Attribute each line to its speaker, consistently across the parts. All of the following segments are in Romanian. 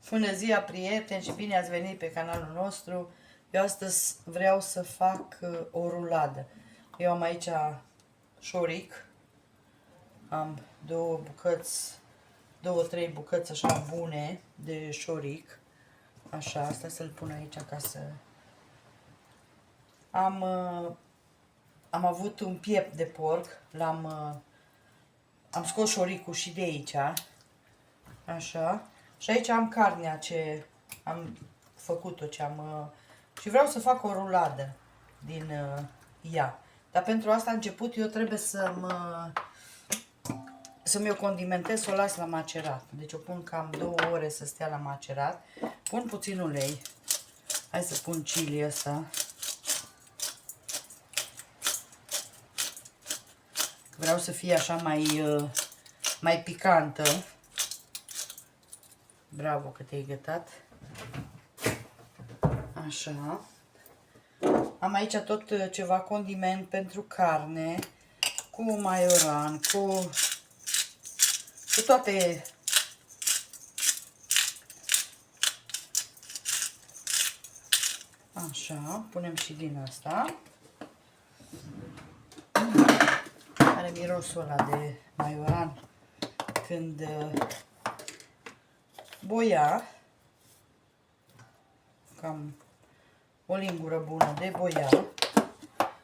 Speaker 1: Bună ziua, prieteni, și bine ați venit pe canalul nostru. Eu astăzi vreau să fac o ruladă. Eu am aici șoric. Am două, trei bucăți așa bune de șoric. Așa, asta să-l pun aici ca să... Am avut un piept de porc, am scos șoricul și de aici. Așa. Și aici am carnea ce am făcut-o, și vreau să fac o ruladă din ea. Dar pentru asta început eu trebuie să-mi o condimentez, să o las la macerat. Deci o pun cam 2 ore să stea la macerat. Pun puțin ulei. Hai să pun chili ăsta. Vreau să fie așa mai picantă. Bravo că te-ai gătat. Așa. Am aici tot ceva condiment pentru carne, cu maioran, cu toate. Așa, punem și din asta. Are mirosul ăla de maioran când boia. Cam o lingură bună de boia.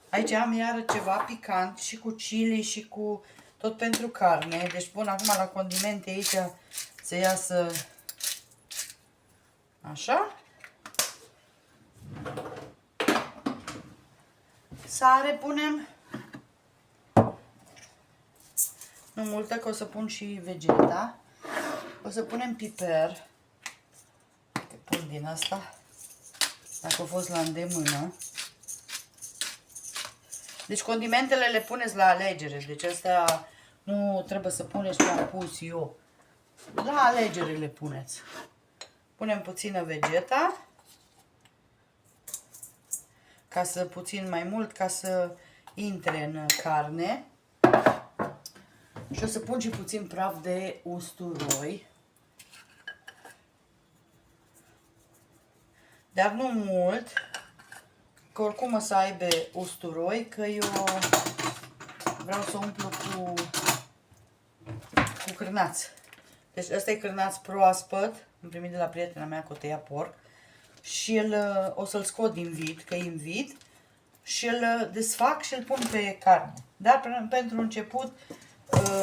Speaker 1: Aici am iară ceva picant și cu chili și cu tot pentru carne. Deci pun acum la condimente aici să iasă așa. Sare punem. Nu multă, că o să pun și vegeta. O să punem piper. Pun din asta. Dacă a fost la îndemână. Deci condimentele le puneți la alegere. Deci astea nu trebuie să puneți ce am pus eu. La alegere le puneți. Punem puțină vegeta. Puțin mai mult ca să intre în carne. Și o să pun și puțin praf de usturoi. Dar nu mult. Că oricum o să aibă usturoi, că eu vreau să umplu cu cârnați. Deci ăsta e cârnați proaspăt, am primit de la prietena mea că o tăia porc. Și o să-l scot din vid, că e în vid, și îl desfac și îl pun pe carne. Dar pentru început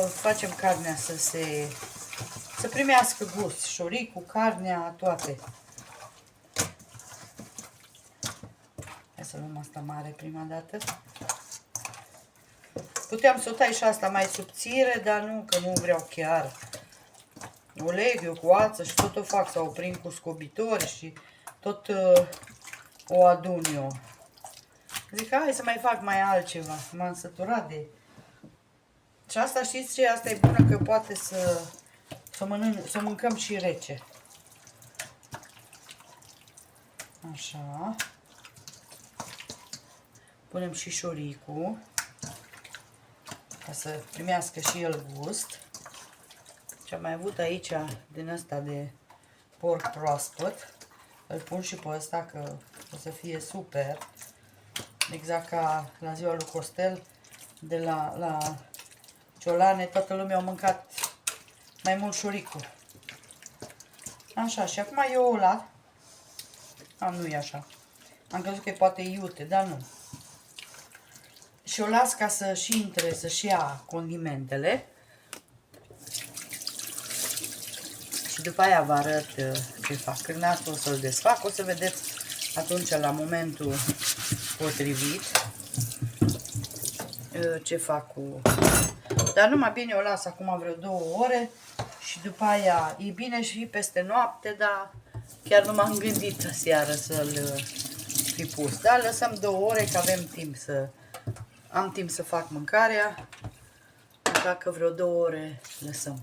Speaker 1: facem carnea să primească gust, șoricul, carnea, toate. Să luăm asta mare prima dată. Puteam să o tai și asta mai subțire, dar nu, că nu vreau chiar. O leg eu cu ață și tot o fac, sau o prind cu scobitori și tot o adun eu. Zic, hai să mai fac mai altceva. M-am săturat de... Și asta, știți ce? Asta e bună, că poate să mâncăm și rece. Așa. Punem și șoricul, ca să primească și el gust. Ce am mai avut aici din ăsta de porc proaspăt, îl pun și pe ăsta, că o să fie super. Exact ca la ziua lui Costel, de la Ciolane, toată lumea a mâncat mai mult șoricul. Așa, și acum eu o las. Nu e așa. Am crezut că e poate iute, dar nu. Și o las ca să și intre, să-și ia condimentele. Și după aia vă arăt ce fac. Cârnațul o să-l desfac, o să vedeți atunci, la momentul potrivit, ce fac cu... Dar numai bine o las acum vreo 2 ore și după aia e bine și peste noapte, dar chiar nu m-am gândit aseară să-l fi pus. Dar lăsăm 2 ore, că am timp să fac mâncarea, așa că vreo 2 ore lăsăm.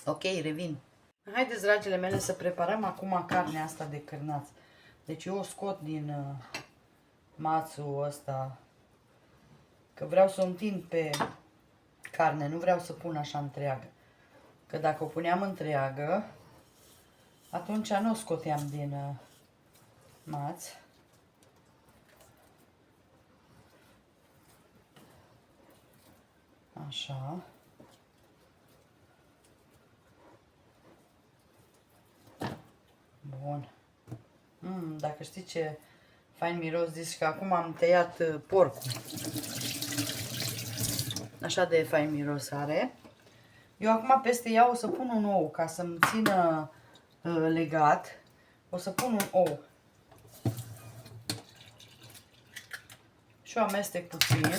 Speaker 1: Ok, revin. Haideți, dragile mele, să preparăm acum carnea asta de cârnați. Deci eu o scot din mațul ăsta, că vreau să o întind pe carne, nu vreau să pun așa întreagă. Că dacă o puneam întreagă, atunci nu o scoteam din maț. Așa. Bun. Dacă știi ce fain miros, zici că acum am tăiat porcul. Așa de fain miros are. Eu acum peste ea o să pun un ou ca să-mi țină legat. O să pun un ou. Și o amestec puțin.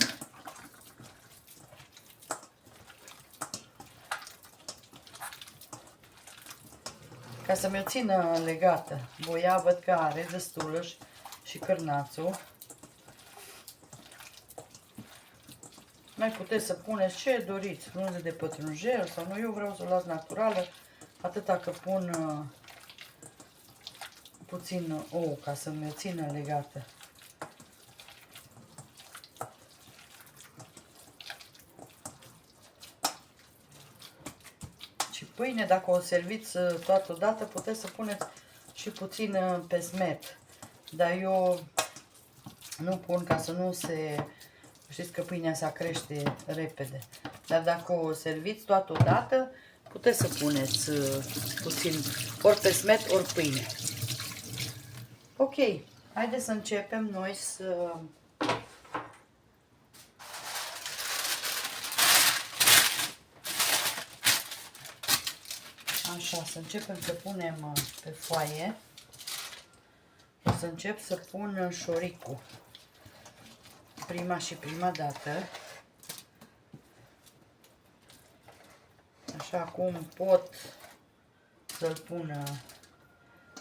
Speaker 1: Ca să mi-o țină legată. Boia văd că are destulă și cârnațul. Mai puteți să puneți ce doriți, frunze de pătrunjel sau nu, eu vreau să o las naturală, atâta că pun puțin ou ca să mi-o țină legată. Și pâine, dacă o serviți toată odată, puteți să puneți și puțin pesmet. Dar eu nu pun ca să nu se... Știți că pâinea se crește repede. Dar dacă o serviți toată odată, puteți să puneți puțin ori pesmet, ori pâine. Ok, haideți să începem noi să... Așa, să începem să punem pe foaie. O să încep să pun șoricul. Prima dată. Așa cum pot să-l pun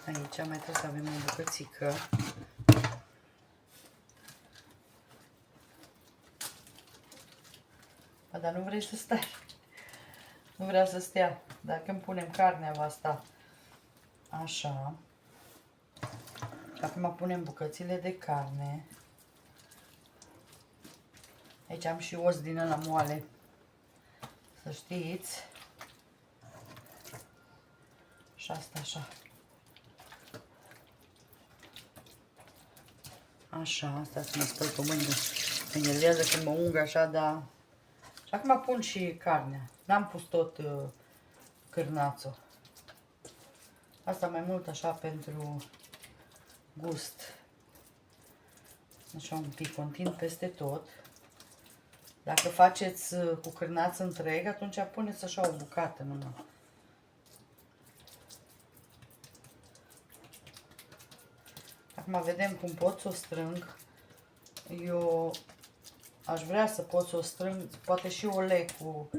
Speaker 1: aici, mai trebuie să avem o bucățică. Ba, dar nu vrei să stai. Nu vrea să stea. Dacă îmi punem carnea, va sta. Așa. Și acum punem bucățile de carne. Aici am și os din ăla moale. Să știți. Și asta așa. Așa, asta să mă spăl pe mâini. Mă enervează când mă ung așa, dar... Și acum pun și carnea. N-am pus tot cârnațul. Asta mai mult așa pentru gust. Așa un pic, o întind peste tot. Dacă faceți cu cârnaț întreg, atunci puneți așa o bucată numai. Acum vedem cum pot să o strâng. Eu aș vrea să pot să o strâng, poate și o leg cu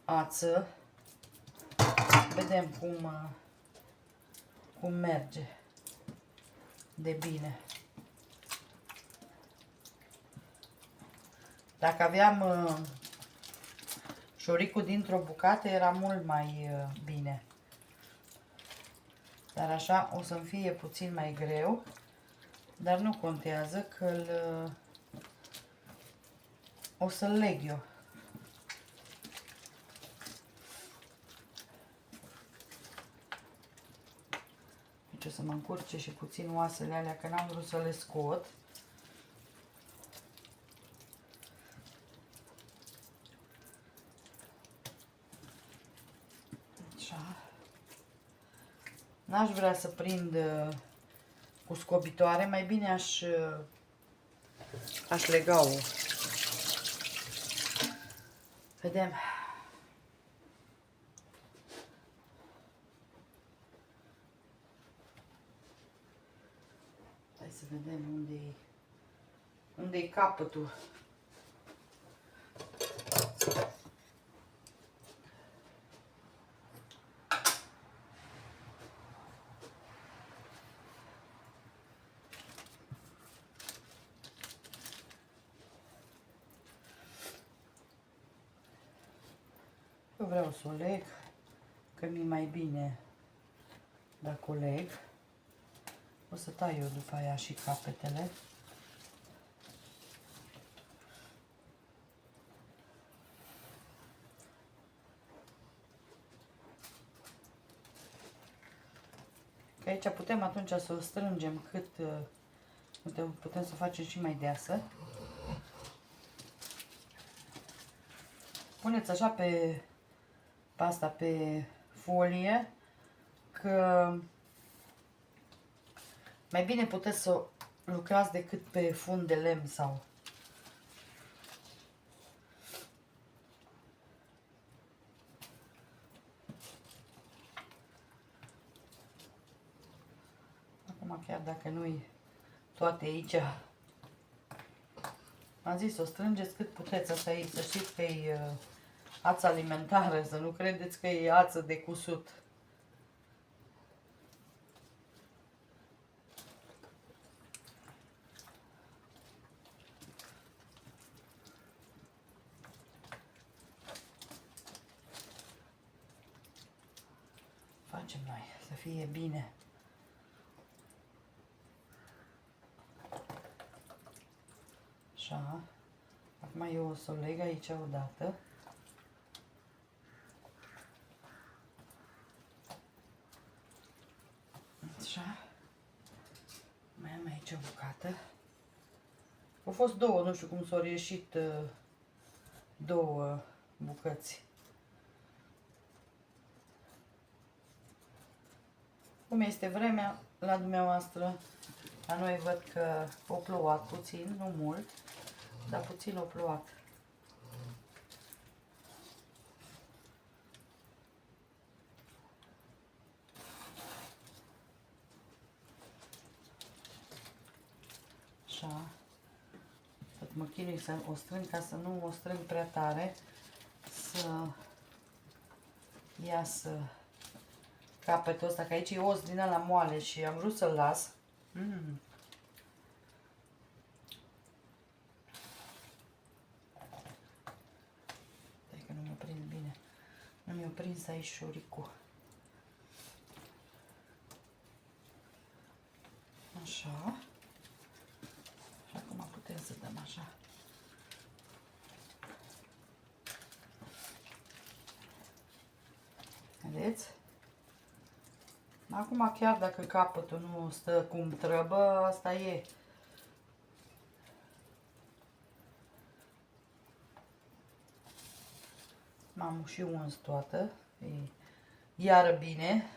Speaker 1: ață. Vedem cum merge de bine. Dacă aveam șoricul dintr-o bucată, era mult mai bine. Dar așa o să-mi fie puțin mai greu. Dar nu contează că o să-l leg eu. Deci o să mă încurce și puțin oasele alea, că n-am vrut să le scot. Așa. N-aș vrea să prind cu scobitoare, mai bine aș lega-o. Vedem. Hai să vedem unde-i capătul. Eu vreau să o leg, că mi-e mai bine dacă o leg. O să tai eu după aia și capetele. Că aici putem atunci să o strângem cât putem să o facem și mai deasă. Puneți așa pe pasta pe folie, că mai bine puteți să lucrați decât pe fund de lemn sau. Acum chiar dacă nu-i toate aici, am zis, o strângeți cât puteți. Asta e, să știți că e ață alimentară, să nu credeți că e ață de cusut. Facem noi să fie bine. Așa. Acum eu o să o leg aici odată. Așa. Mai am aici o bucată. Au fost două, nu știu cum s-au ieșit două bucăți. Cum este vremea la dumneavoastră? La noi văd că a plouat puțin, nu mult, dar puțin a plouat. Așa. Tot mă chinui să o strâng ca să nu o strâng prea tare, să iasă capătul ăsta, că aici e os din ăla moale și am vrut să-l las. Stai că nu mi-o prind bine. Nu mi-o prins aici șuricul. Așa. Și acum putem să dăm așa. Vedeți? Acum chiar dacă capătul nu stă cum trebuie, asta e. M-am și uns toată. E iară bine.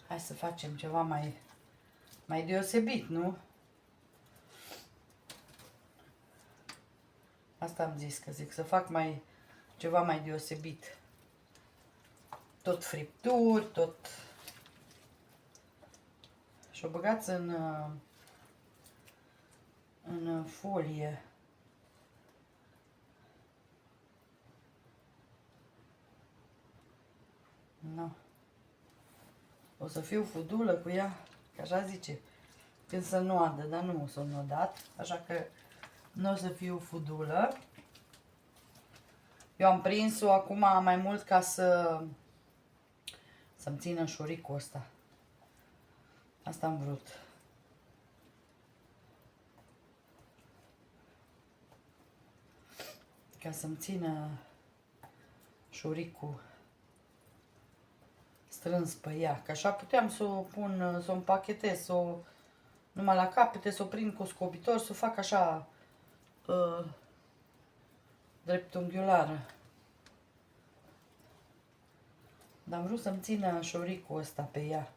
Speaker 1: Hai să facem ceva mai deosebit, nu? Asta am zis, că zic să fac ceva mai deosebit. Tot fripturi, tot. Și o băgați în folie. No. O să fiu fudulă cu ea, că așa zice, când să nu adă, dar nu o să nu dat, așa că nu o să fiu fudulă. Eu am prins-o acum mai mult ca să-mi țină șuricul ăsta. Asta am vrut. Ca să-mi țină șuricul strâns pe ea. Că așa puteam să o pun, să o împachetez, numai la capete, să o prind cu scobitor, să o fac așa dreptunghiulară. Dar am vrut să-mi țină șoricul ăsta pe ea.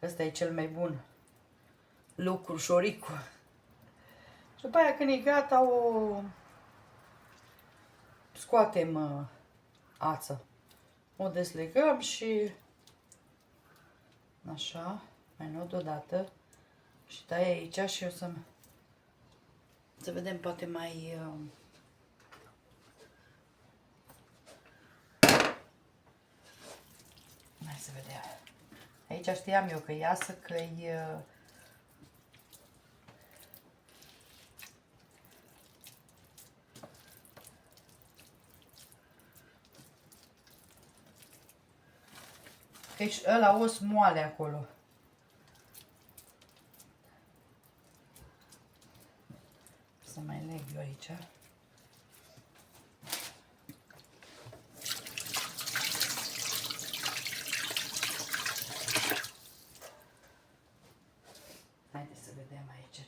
Speaker 1: Ăsta e cel mai bun lucru, șoricul. Și după aia când e gata, o scoatem ața. O deslegăm și așa, mai nou deodată. Și tai aici și o să vedem poate mai hai să vedem. Aici știam eu că iasă, că e că e ăla os moale acolo. Să mai leg eu aici. Haideți să vedem aici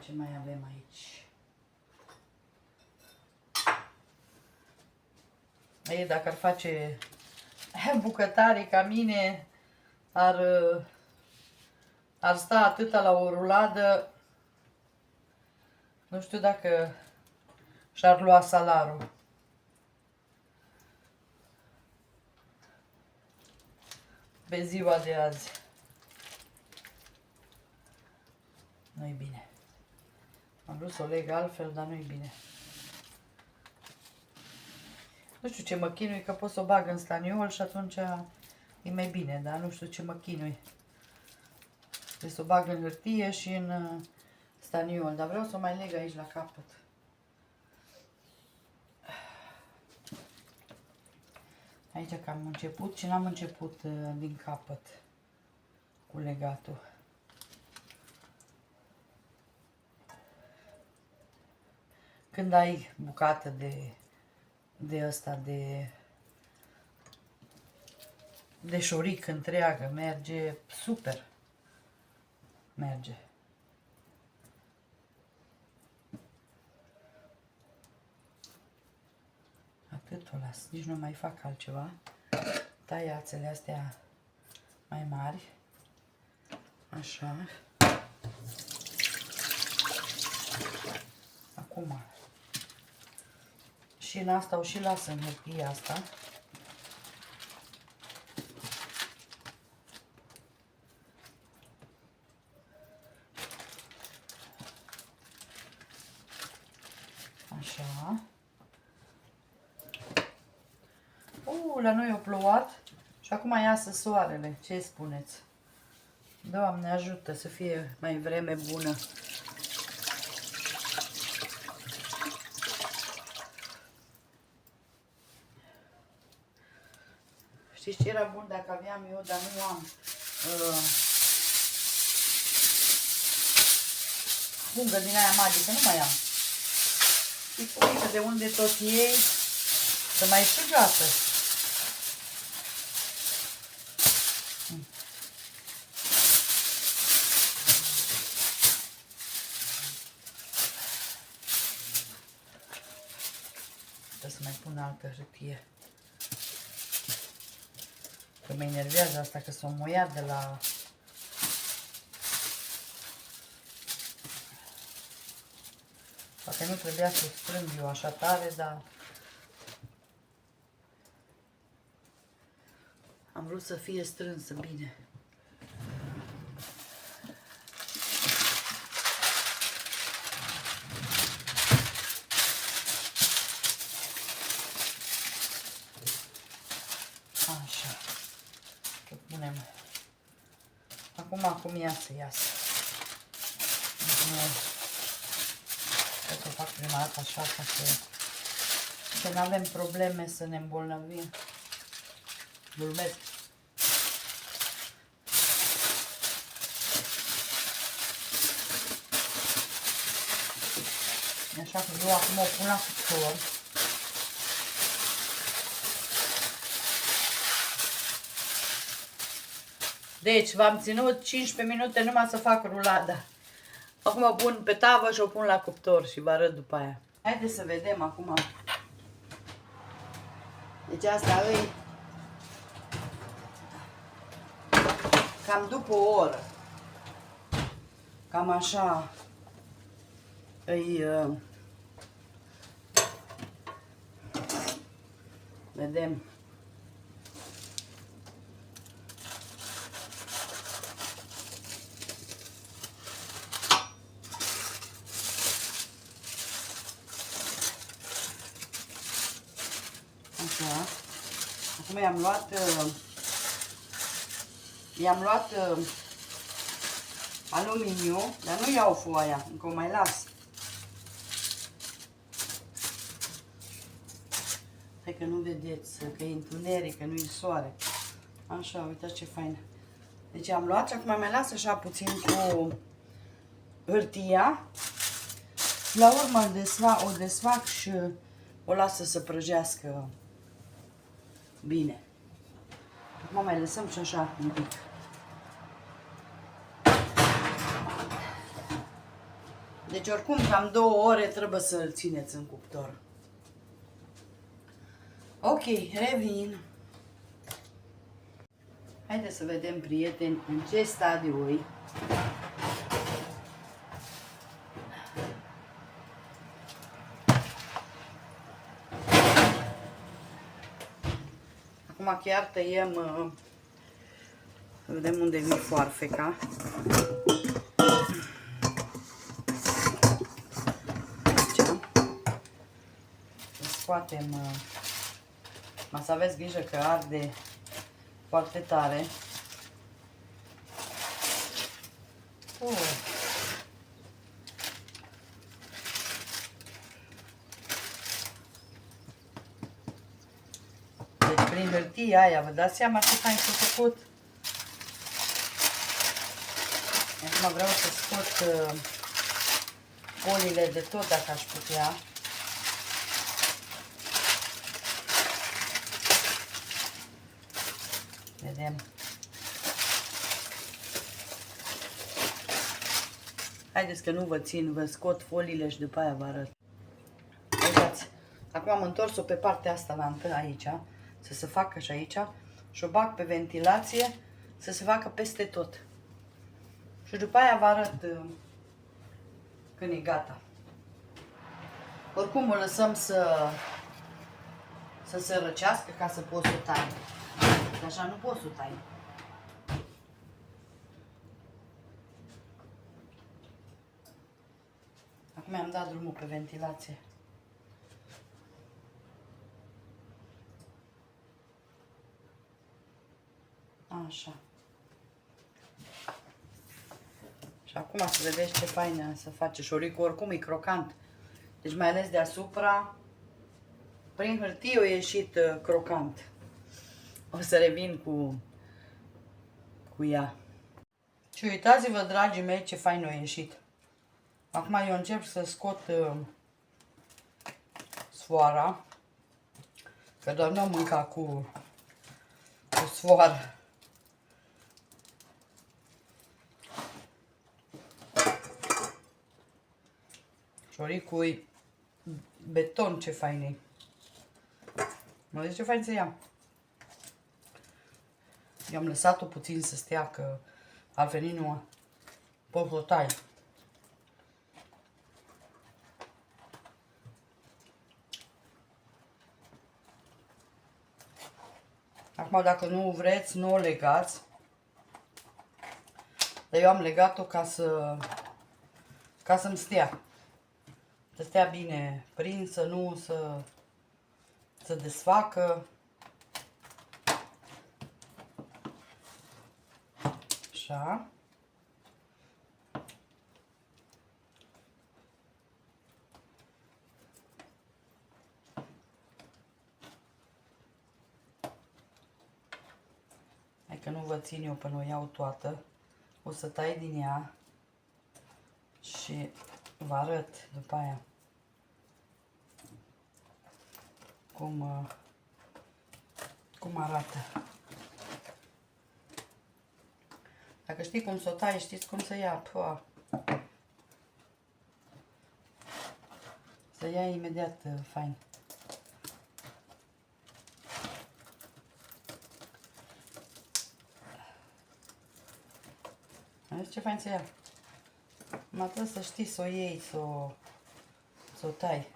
Speaker 1: ce mai avem aici. Ei, dacă ar face bucătarii ca mine, ar sta atâta la o ruladă, nu știu dacă și-ar lua salarul. Pe ziua de azi. Nu-i bine. Am vrut să o leg altfel, dar nu-i bine. Nu știu ce mă chinui, că pot să o bag în staniol și atunci e mai bine, dar nu știu ce mă chinui. Trebuie să o bag în hârtie și în staniol, dar vreau să o mai leg aici la capăt. Aici că am început și n-am început din capăt cu legatul. Când ai bucată de asta, de șoric întreagă, merge super. Merge. Atât o las, nici nu mai fac altceva. Taiațele astea mai mari. Așa. Acum. Și în asta o și las în hârtie asta. Așa. La noi a plouat și acum iasă soarele. Ce spuneți? Doamne ajută să fie mai vreme bună. Știți ce era bun dacă aveam eu, dar nu am pungă din aia magică, nu mai am. Și uite de unde tot ei să mai și gata. Trebuie să mai pun altă hârtie. Că mă enervează asta, că s-o muiat de la... Poate nu trebuia să strâng eu așa tare, dar... Am vrut să fie strânsă bine. Așa. Că punem. Acum cum iasă, iasă. Trebuie să o fac prima dată așa, ca să nu avem probleme să ne îmbolnăvim. Glumesc. Așa că eu acum o pun la cuptor. Deci v-am ținut 15 minute numai să fac rulada. Acum o pun pe tavă și o pun la cuptor și vă arăt după aia. Haideți să vedem acum. Deci asta e cam după o oră. Cam așa îi vedem. Așa. Acum i-am luat aluminiu, dar nu iau foaia, încă o mai las. Hai că nu vedeți, că e întuneric, că nu e soare. Așa, uitați ce fain Deci am luat și acum mai las așa puțin cu hârtia. La urmă o desfac și o las să se prăjească bine. Acum mai lăsăm și așa un pic. Deci oricum cam 2 ore trebuie să-l țineți în cuptor. Ok, revin. Haideți să vedem, prieteni, în ce stadiu e. Acum chiar tăiem, vedem unde mi foarfeca. Scoatem, ma să aveți grijă că arde foarte tare. Deci prin hârtia aia, vă dați seama ce fain s-a făcut? Acum vreau să scot foliile de tot dacă aș putea. Vedem. Haideți că nu vă țin, vă scot foliile și după aia vă arăt. Uitați, acum am întors-o pe partea asta aici, să se facă și aici și o bag pe ventilație să se facă peste tot. Și după aia vă arăt când e gata. Oricum o lăsăm să se răcească ca să pot să o tai. Că așa nu pot să o tai. Acum mi-am dat drumul pe ventilație. Așa. Și acum să vedeți ce faină să face șoricul. Oricum e crocant. Deci mai ales deasupra, prin hârtie a ieșit crocant. O să revin cu ea. Și uitați-vă, dragii mei, ce fain a ieșit. Acum eu încep să scot sfoara. Că doar nu am mâncat cu sfoară. Șoricul e beton, ce fain e. Mă zice ce fain să ia. I-am lăsat-o puțin să stea, că altfel nu pot să o tai. Acum, dacă nu vreți, nu o legați. Dar eu am legat-o ca să-mi stea. Să stea bine prinsă, nu să desfacă. Așa. Hai că nu vă țin eu până o iau toată. O să tai din ea și vă arăt după aia cum arată. Dacă știi cum să o tai, știți cum să ia. Pua. Să ia imediat fain. Vedeți ce fain să ia. Mă trebuie să știi să o iei, să o tai.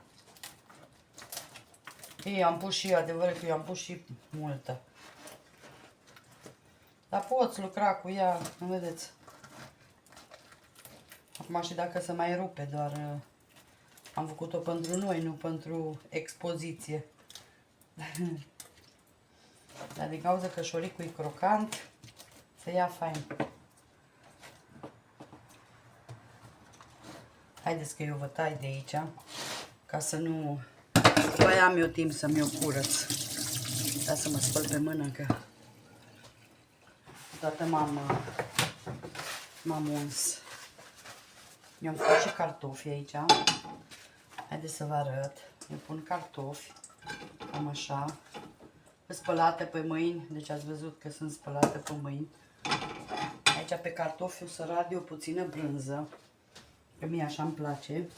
Speaker 1: Eu am pus și, adevărat că eu am pus și multă. Dar poți lucra cu ea, nu vedeți. Acum și dacă se mai rupe, doar am făcut-o pentru noi, nu pentru expoziție. Dar din cauza că șoricul e crocant, se ia fain. Haideți că eu vă tai de aici, ca să nu... După aia am eu timp să mi-o curăț. Da, să mă spăl pe mână, că... Toată m-am uns. Eu am făcut și cartofi aici. Haideți să vă arăt. Eu pun cartofi, cam așa, spălate pe mâini, deci ați văzut că sunt spălate pe mâini. Aici pe cartofi o să rad eu puțină brânză, că mie așa îmi place.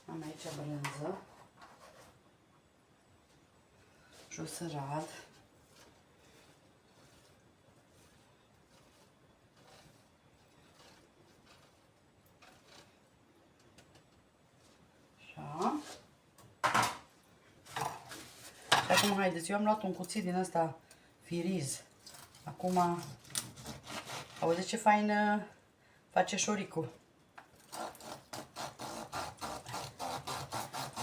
Speaker 1: Am aici brânză și o să rad. Și acum haideți, eu am luat un cuțit din ăsta firiz. Acum, auziți ce fain face șoricul.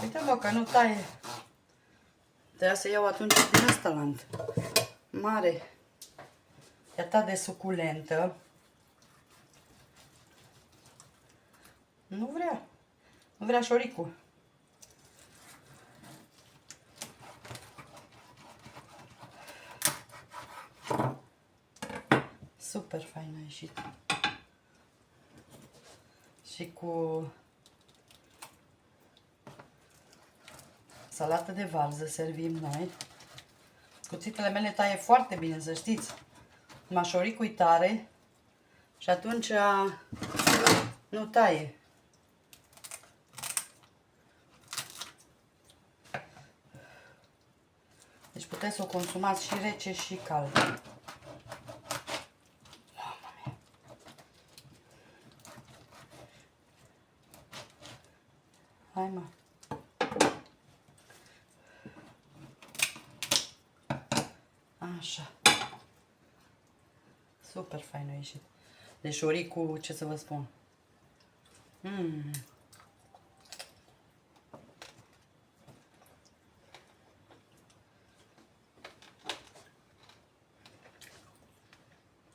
Speaker 1: Uite bă, că nu taie. Trebuia să iau atunci din ăsta lant mare. E atât de suculentă. Nu vrea șoricul. Super fain a ieșit. Și cu salată de varză servim noi. Cuțitele mele taie foarte bine, să știți. Mașoricul e tare și atunci nu taie. Deci puteți să o consumați și rece și cald. Hai mă. Așa. Super fain a ieșit. Deci șoricul, ce să vă spun.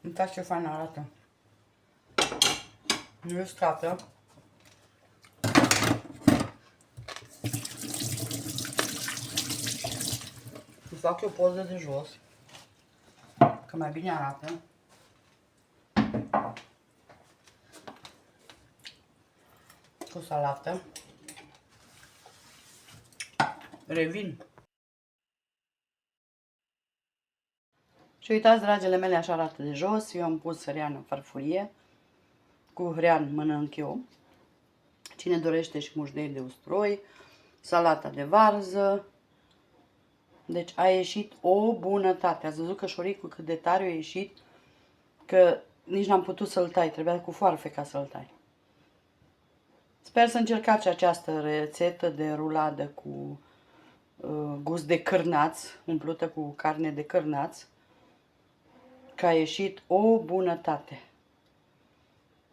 Speaker 1: Uitați ce fain arată. Nu e uscată. Îi fac eu poză de jos, că mai bine arată. Cu salată. Revin. Și uitați, dragile mele, așa arată de jos. Eu am pus hrean în farfurie. Cu hrean mănânc eu. Cine dorește și mușdei de usturoi. Salata de varză. Deci a ieșit o bunătate. Ați văzut că șoricul cât de tare a ieșit, că nici n-am putut să-l tai. Trebuia cu foarfe ca să-l tai. Sper să încercați această rețetă de ruladă cu gust de cârnați, umplută cu carne de cârnați, că a ieșit o bunătate.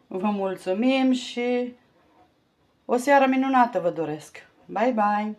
Speaker 1: Vă mulțumim și o seară minunată vă doresc. Bye, bye!